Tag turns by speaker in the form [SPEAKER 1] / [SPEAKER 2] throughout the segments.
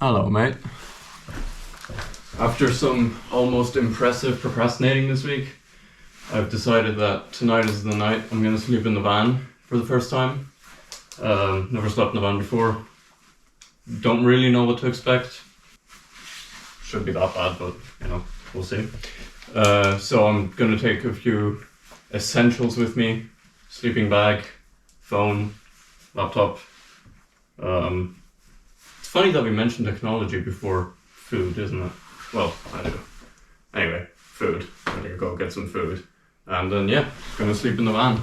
[SPEAKER 1] Hello, mate. After some almost impressive procrastinating this week, I've decided that tonight is the night I'm gonna sleep in the van for the first time. Never slept in the van before. Don't really know what to expect. Should be that bad, but you know, we'll see. So I'm gonna take a few essentials with me: sleeping bag, phone, laptop. It's funny that we mentioned technology before food, isn't it? Well, I do. Anyway, food. I'm gonna go get some food. And then, yeah, gonna sleep in the van.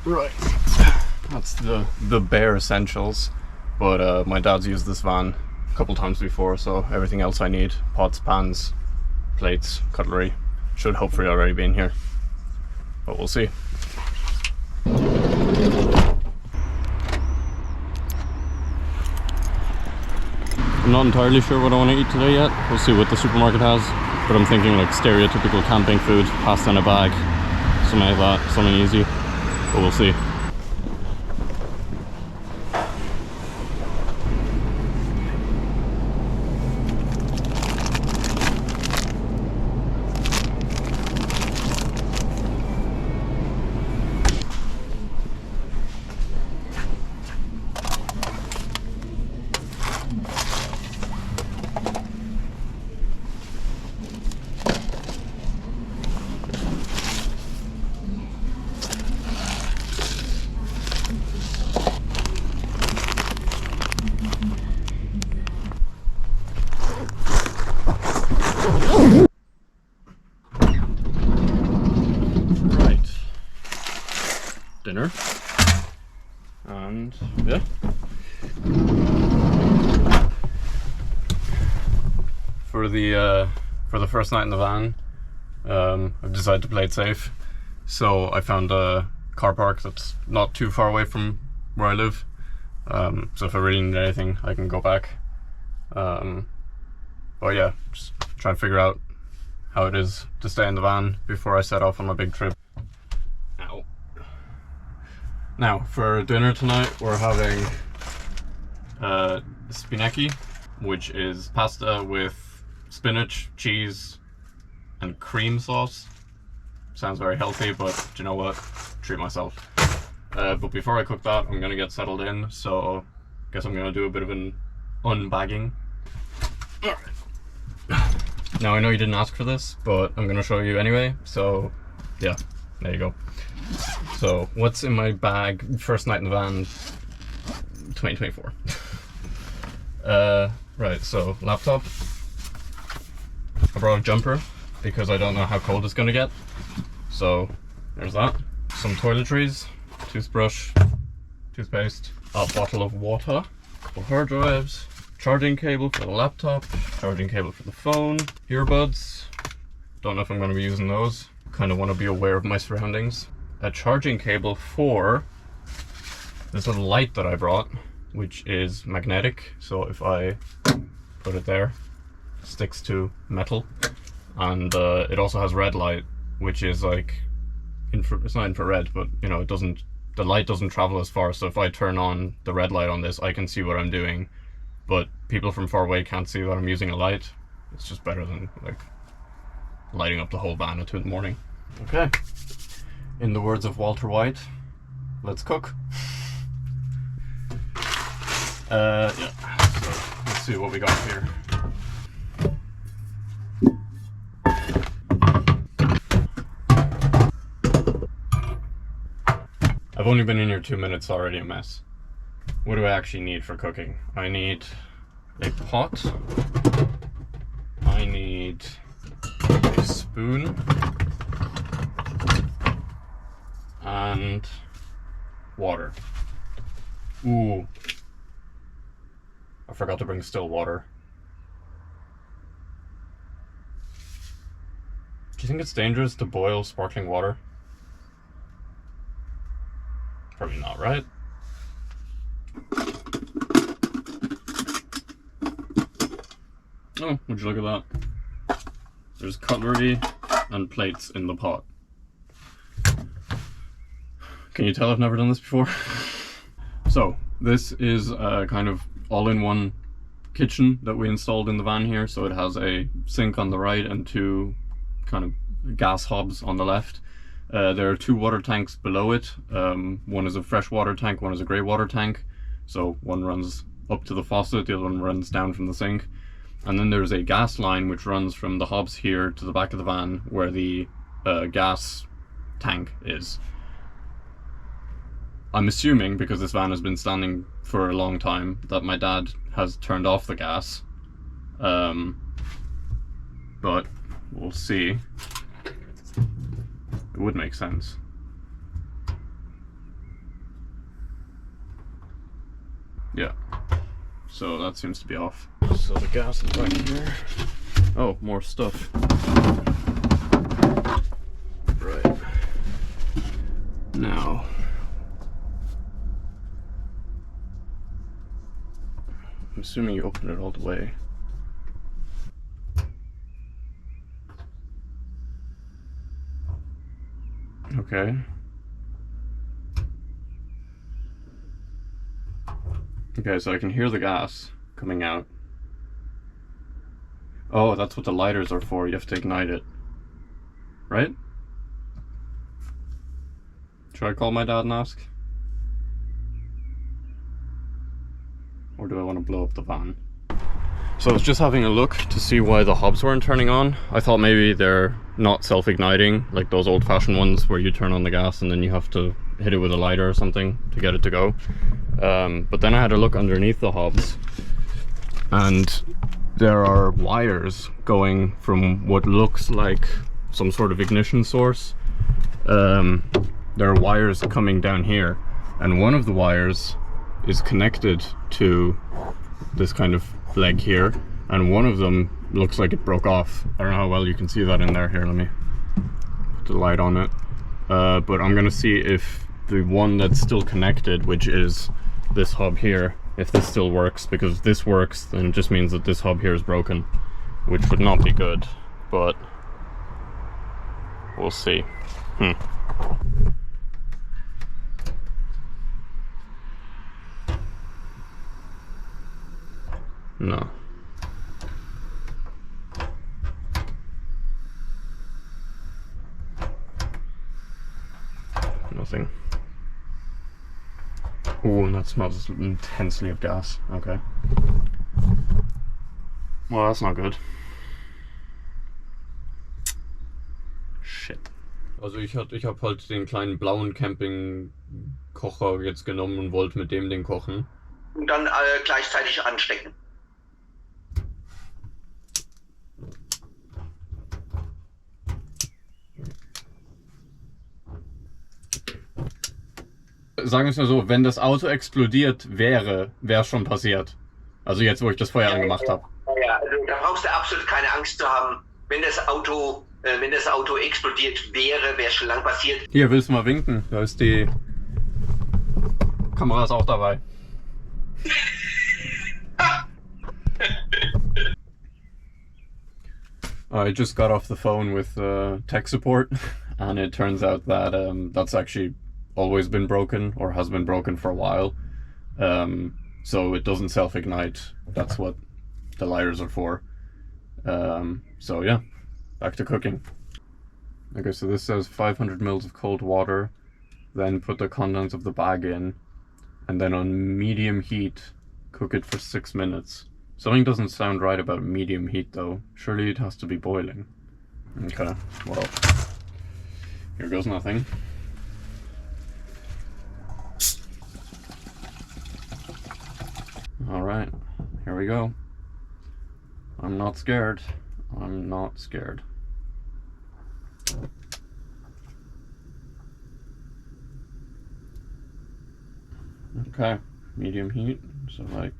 [SPEAKER 1] Right. That's the bare essentials. But my dad's used this van a couple times before, so everything else I need: pots, pans, plates, cutlery, should hopefully already be in here. But we'll see. I'm not entirely sure what I want to eat today yet. We'll see what the supermarket has. But I'm thinking like stereotypical camping food, pasta in a bag, something like that, something easy. But we'll see. Dinner, and yeah, for the first night in the van, I've decided to play it safe. So I found a car park that's not too far away from where I live. So if I really need anything, I can go back. But yeah, just try and figure out how it is to stay in the van before I set off on my big trip. Now, for dinner tonight, we're having spinacci, which is pasta with spinach, cheese, and cream sauce. Sounds very healthy, but do you know what? Treat myself. But before I cook that, I'm gonna get settled in, so I guess I'm gonna do a bit of an unbagging. Alright. Now, I know you didn't ask for this, but I'm gonna show you anyway, so yeah, there you go. So, what's in my bag first night in the van 2024? Right, so laptop. I brought a jumper because I don't know how cold it's gonna get. So, there's that. Some toiletries, toothbrush, toothpaste, a bottle of water, a couple hard drives, charging cable for the laptop, charging cable for the phone, earbuds. Don't know if I'm gonna be using those. Kind of want to be aware of my surroundings. A charging cable for this little light that I brought, which is magnetic, so if I put it there, it sticks to metal. And it also has red light, which is like it's not infrared, but you know, the light doesn't travel as far, so if I turn on the red light on this, I can see what I'm doing, but people from far away can't see that I'm using a light. It's just better than like lighting up the whole van at 2 in the morning. Okay. In the words of Walter White, let's cook. Yeah, so let's see what we got here. I've only been in here 2 minutes, already a mess. What do I actually need for cooking? I need a pot. I need a spoon. And water. Ooh. I forgot to bring still water. Do you think it's dangerous to boil sparkling water? Probably not, right? Oh, would you look at that? There's cutlery and plates in the pot. Can you tell I've never done this before? So this is a kind of all-in-one kitchen that we installed in the van here. So it has a sink on the right and two kind of gas hobs on the left. There are two water tanks below it. One is a fresh water tank, one is a grey water tank. So one runs up to the faucet, the other one runs down from the sink. And then there's a gas line which runs from the hobs here to the back of the van where the gas tank is. I'm assuming, because this van has been standing for a long time, that my dad has turned off the gas. But we'll see. It would make sense. Yeah. So that seems to be off. So the gas is back here. Oh, more stuff. Right. Now. I'm assuming you open it all the way. Okay. Okay, so I can hear the gas coming out. Oh, that's what the lighters are for. You have to ignite it. Right? Should I call my dad and ask? Or do I want to blow up the van? So I was just having a look to see why the hobs weren't turning on. I thought maybe they're not self-igniting, like those old-fashioned ones where you turn on the gas and then you have to hit it with a lighter or something to get it to go. But then I had a look underneath the hobs, and there are wires going from what looks like some sort of ignition source. There are wires coming down here, and one of the wires is connected to this kind of leg here, and one of them looks like it broke off. I don't know how well you can see that in there. Here, let me put the light on it. But I'm gonna see if the one that's still connected, which is this hub here, if this still works, because if this works, then it just means that this hub here is broken, which would not be good, but we'll see. No. Nothing. Oh, and that smells intensely of gas. Okay. Well, that's not good. Shit. Also ich hab halt den kleinen blauen Campingkocher jetzt genommen und wollte mit dem Ding kochen.
[SPEAKER 2] Und dann gleichzeitig anstecken.
[SPEAKER 1] Sagen wir es mal so, wenn das Auto explodiert wäre, wäre es schon passiert. Also jetzt, wo ich das Feuer angemacht habe.
[SPEAKER 2] Ja, also da brauchst du absolut keine Angst zu haben. Wenn das Auto explodiert wäre, wäre es schon lang passiert.
[SPEAKER 1] Hier, willst du mal winken? Da ist die Kamera ist auch dabei. I just got off the phone with tech support, and it turns out that that's actually always been broken, or has been broken for a while. So it doesn't self-ignite. That's what the lighters are for. So yeah, back to cooking. Okay, so this says 500 mils of cold water, then put the contents of the bag in, and then on medium heat, cook it for 6 minutes. Something doesn't sound right about medium heat though. Surely it has to be boiling. Okay, well, here goes nothing. Alright, here we go. I'm not scared. I'm not scared. Okay, medium heat, so like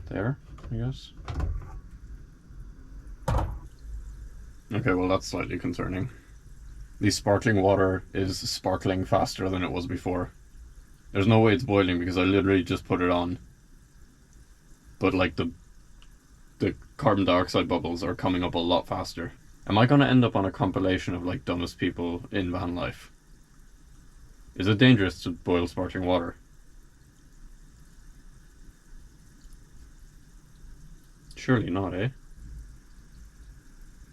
[SPEAKER 1] there, I guess. Okay, well that's slightly concerning. The sparkling water is sparkling faster than it was before. There's no way it's boiling because I literally just put it on. But like the carbon dioxide bubbles are coming up a lot faster. Am I gonna end up on a compilation of like dumbest people in van life? Is it dangerous to boil sparkling water? Surely not, eh?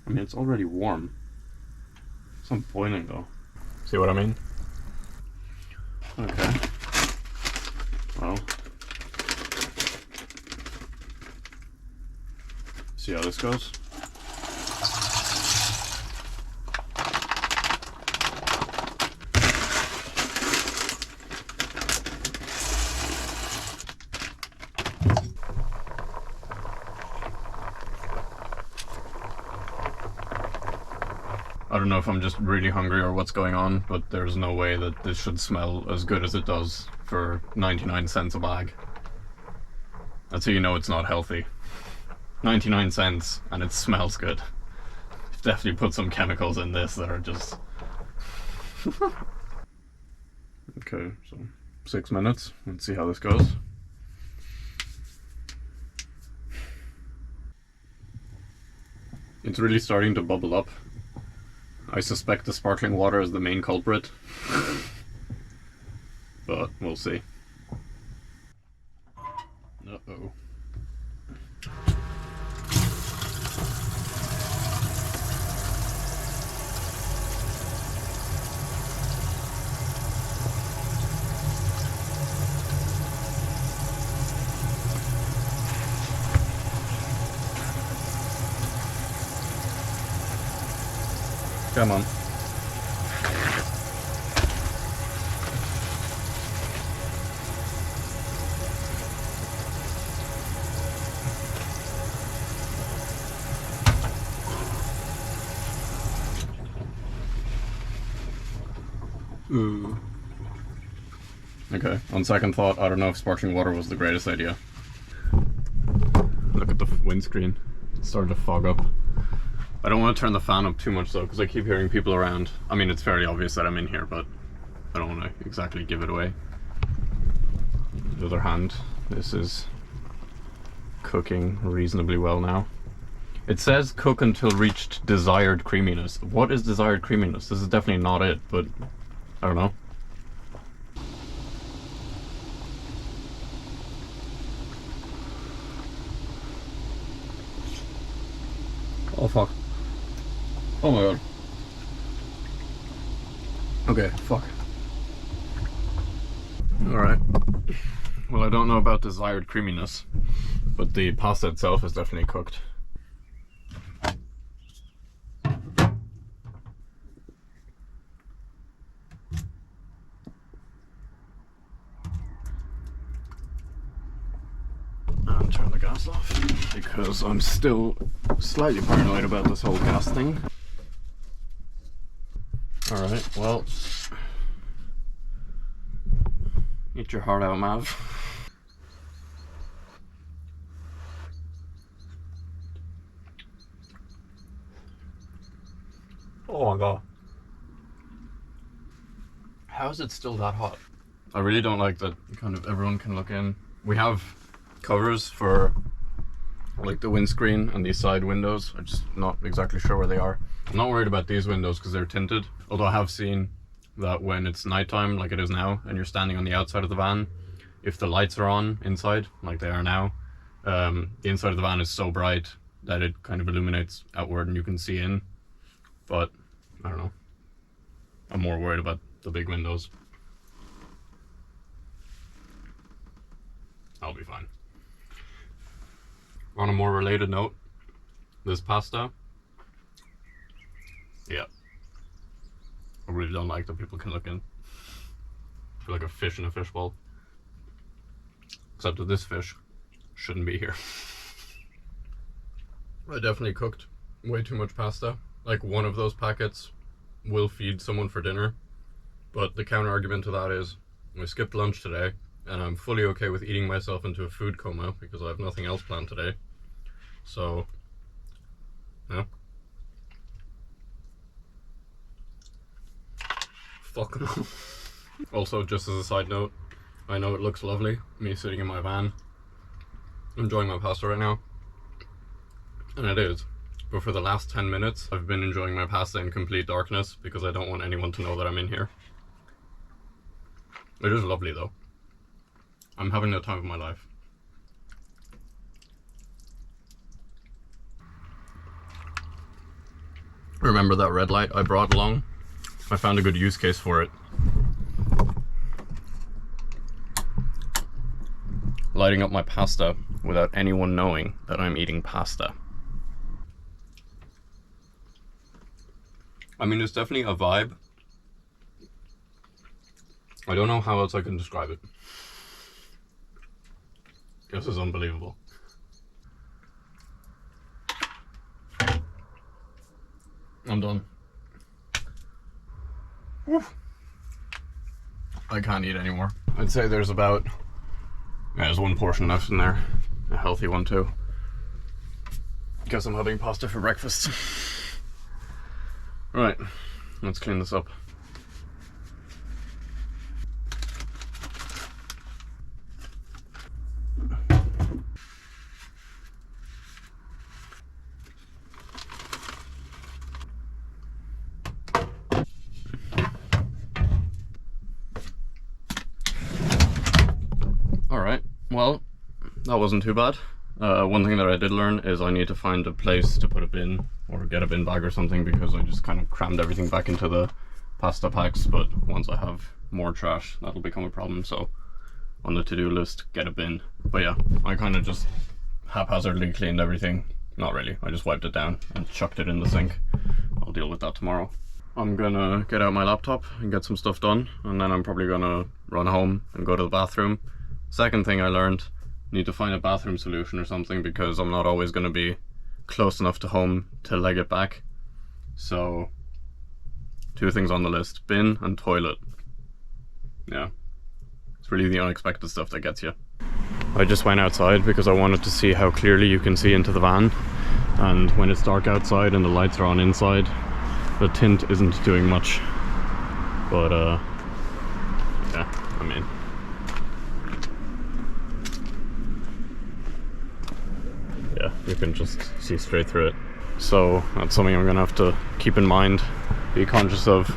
[SPEAKER 1] I mean, it's already warm. It's not boiling though. See what I mean? Okay. Well. See how this goes? I don't know if I'm just really hungry or what's going on, but there's no way that this should smell as good as it does for 99 cents a bag. That's how you know it's not healthy. 99 cents and it smells good. You've definitely put some chemicals in this that are just... Okay, so 6 minutes. Let's see how this goes. It's really starting to bubble up. I suspect the sparkling water is the main culprit. But we'll see. Uh-oh. Come on. Ooh. Okay, on second thought, I don't know if sparkling water was the greatest idea. Look at the windscreen. It's starting to fog up. I don't want to turn the fan up too much though, because I keep hearing people around. I mean, it's very obvious that I'm in here, but I don't want to exactly give it away. On the other hand, this is cooking reasonably well now. It says cook until reached desired creaminess. What is desired creaminess? This is definitely not it, but I don't know. Oh fuck. Oh my god. Okay, fuck. Alright. Well, I don't know about desired creaminess, but the pasta itself is definitely cooked. And turn the gas off, because I'm still slightly paranoid about this whole gas thing. Alright, well, eat your heart out, Mav. Oh my god. How is it still that hot? I really don't like that kind of everyone can look in. We have covers for like the windscreen and these side windows. I'm just not exactly sure where they are. I'm not worried about these windows because they're tinted, although I have seen that when it's nighttime like it is now and you're standing on the outside of the van, if the lights are on inside like they are now, the inside of the van is so bright that it kind of illuminates outward and you can see in. But I don't know, I'm more worried about the big windows. I'll be fine. On a more related note, this pasta, yeah, I really don't like that people can look in. I feel like a fish in a fishbowl. Except that this fish shouldn't be here. I definitely cooked way too much pasta. Like one of those packets will feed someone for dinner. But the counter argument to that is, I skipped lunch today and I'm fully okay with eating myself into a food coma because I have nothing else planned today. So, yeah. Fuck no. Also, just as a side note, I know it looks lovely, me sitting in my van, enjoying my pasta right now. And it is. But for the last 10 minutes, I've been enjoying my pasta in complete darkness because I don't want anyone to know that I'm in here. It is lovely though. I'm having the time of my life. Remember that red light I brought along? I found a good use case for it. Lighting up my pasta without anyone knowing that I'm eating pasta. I mean, it's definitely a vibe. I don't know how else I can describe it. This is unbelievable. I'm done. Woo. I can't eat anymore. I'd say there's about, there's one portion left in there. A healthy one too. Guess I'm having pasta for breakfast. Right, let's clean this up. Alright, well, that wasn't too bad. One thing that I did learn is I need to find a place to put a bin or get a bin bag or something, because I just kind of crammed everything back into the pasta packs, but once I have more trash that'll become a problem, so on the to-do list, get a bin. But yeah, I kind of just haphazardly cleaned everything. Not really, I just wiped it down and chucked it in the sink. I'll deal with that tomorrow. I'm gonna get out my laptop and get some stuff done, and then I'm probably gonna run home and go to the bathroom. Second thing I learned, need to find a bathroom solution or something, because I'm not always gonna be close enough to home to leg it back. So, two things on the list, bin and toilet. Yeah, it's really the unexpected stuff that gets you. I just went outside because I wanted to see how clearly you can see into the van, and when it's dark outside and the lights are on inside, the tint isn't doing much. But yeah, I mean, yeah, you can just see straight through it. So that's something I'm gonna have to keep in mind, be conscious of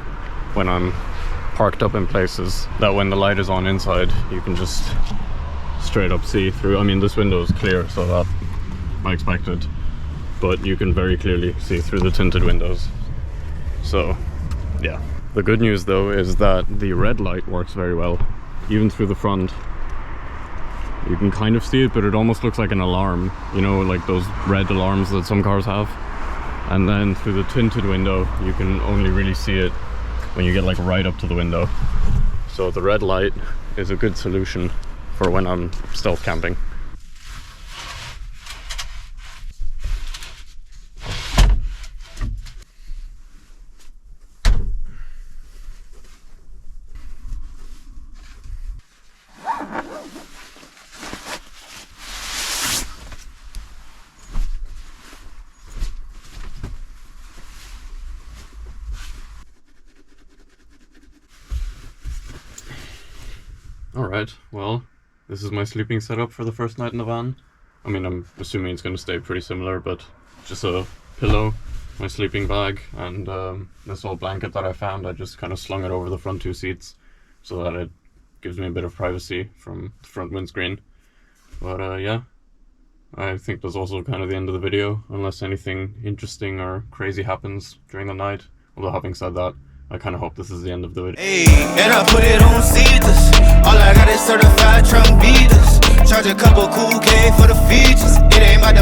[SPEAKER 1] when I'm parked up in places, that when the light is on inside, you can just straight up see through. I mean, this window is clear, so that I expected, but you can very clearly see through the tinted windows. So yeah. The good news though is that the red light works very well, even through the front. You can kind of see it, but it almost looks like an alarm, you know, like those red alarms that some cars have. And then through the tinted window, you can only really see it when you get like right up to the window. So the red light is a good solution for when I'm stealth camping. Alright, well, this is my sleeping setup for the first night in the van. I mean, I'm assuming it's going to stay pretty similar, but just a pillow, my sleeping bag, and this old blanket that I found. I just kind of slung it over the front two seats so that it gives me a bit of privacy from the front windscreen. But yeah, I think that's also kind of the end of the video, unless anything interesting or crazy happens during the night. Although having said that, I kind of hope this is the end of the video.
[SPEAKER 3] Hey, and I put it on Caesars. All I got is certified Trump beaters. Charge a couple cool K for the features. It ain't my